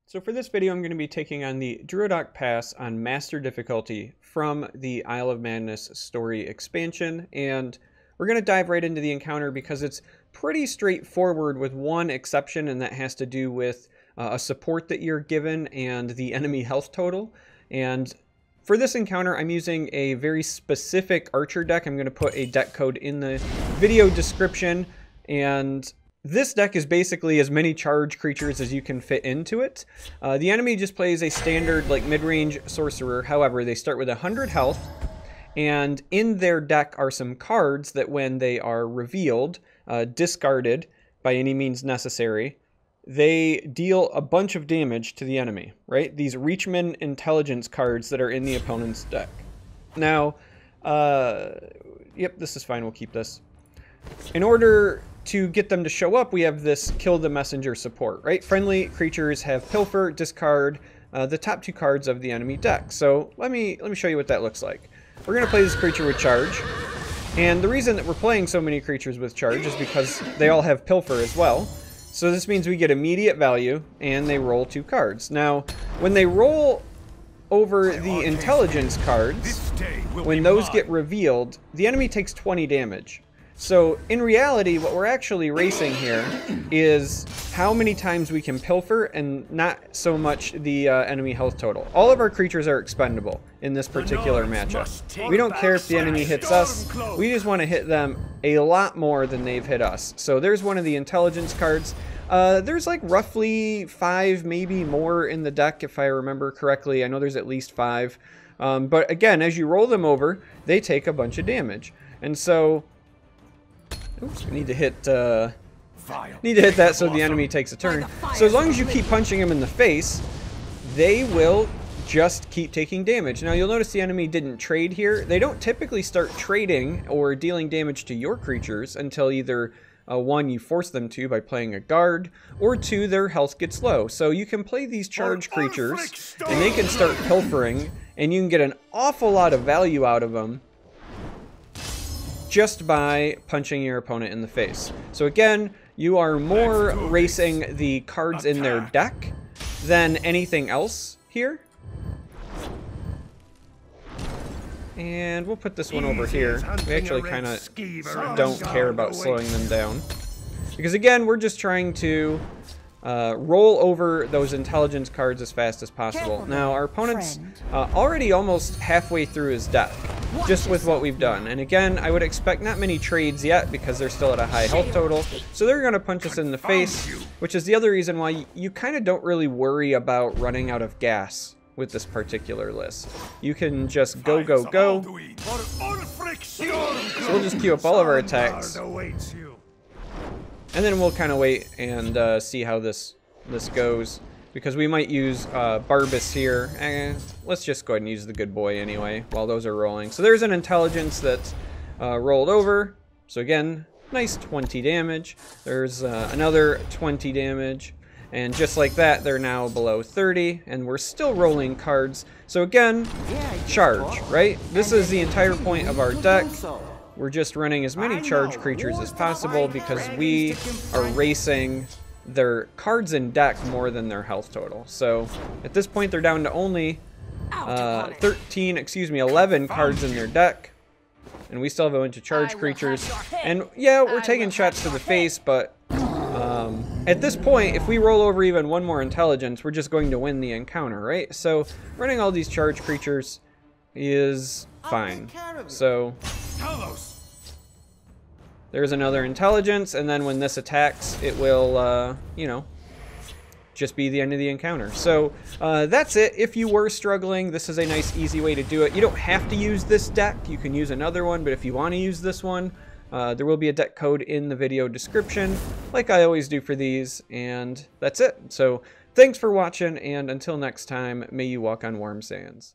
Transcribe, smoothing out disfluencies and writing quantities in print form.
So for this video, I'm going to be taking on the Druadach Pass on Master difficulty from the Isle of Madness story expansion, and we're going to dive right into the encounter because it's pretty straightforward with one exception, and that has to do with a support that you're given and the enemy health total. And for this encounter, I'm using a very specific archer deck. I'm going to put a deck code in the video description, and this deck is basically as many charge creatures as you can fit into it. The enemy just plays a standard like mid-range sorcerer. However, they start with 100 health, and in their deck are some cards that when they are revealed, discarded by any means necessary, they deal a bunch of damage to the enemy, right? These Reachman intelligence cards that are in the opponent's deck. Now, yep, this is fine, we'll keep this. In order to get them to show up, we have this kill the messenger support, right? Friendly creatures have pilfer, discard, the top two cards of the enemy deck. So let me show you what that looks like. We're gonna play this creature with charge. And the reason that we're playing so many creatures with charge is because they all have pilfer as well. So this means we get immediate value and they roll two cards. Now, when they roll over the intelligence cards, when those get revealed, the enemy takes 20 damage. So in reality, what we're actually racing here is how many times we can pilfer and not so much the enemy health total. All of our creatures are expendable in this particular matchup. We don't care if the enemy hits us, we just want to hit them a lot more than they've hit us. So there's one of the intelligence cards. There's like roughly 5, maybe more in the deck if I remember correctly. I know there's at least 5. But again, as you roll them over, they take a bunch of damage. And so oops, we need to hit that so the enemy takes a turn. So as long as you keep punching them in the face, they will just keep taking damage. Now you'll notice the enemy didn't trade here. They don't typically start trading or dealing damage to your creatures until either one, you force them to by playing a guard, or two, their health gets low. So you can play these charge creatures and they can start pilfering, and you can get an awful lot of value out of them just by punching your opponent in the face. So again, you are more racing the cards in their deck than anything else here. And we'll put this one over here. We actually kind of don't care about slowing them down, because again, we're just trying to roll over those intelligence cards as fast as possible. Now, our opponent's already almost halfway through his deck, just with what we've done. And again, I would expect not many trades yet because they're still at a high health total. So they're going to punch us in the face, which is the other reason why you kind of don't really worry about running out of gas with this particular list. You can just go, go, go. So we'll just queue up all of our attacks. And then we'll kind of wait and see how this goes, because we might use Barbas here. Let's just go ahead and use the good boy anyway while those are rolling. So there's an intelligence that's rolled over. So again, nice 20 damage. There's another 20 damage. And just like that, they're now below 30, and we're still rolling cards. So again, charge, right? This is the entire point of our deck. We're just running as many charge creatures as possible because we are racing their cards in deck more than their health total. So at this point, they're down to only 11 cards in their deck. And we still have a bunch of charge creatures. And yeah, we're taking shots to the face, but at this point, if we roll over even one more intelligence, we're just going to win the encounter, right? So running all these charge creatures is fine. So there's another intelligence, and then when this attacks, it will, you know, just be the end of the encounter. So that's it. If you were struggling, this is a nice, easy way to do it. You don't have to use this deck. You can use another one, but if you want to use this one, there will be a deck code in the video description, like I always do for these, and that's it. So thanks for watching, and until next time, may you walk on warm sands.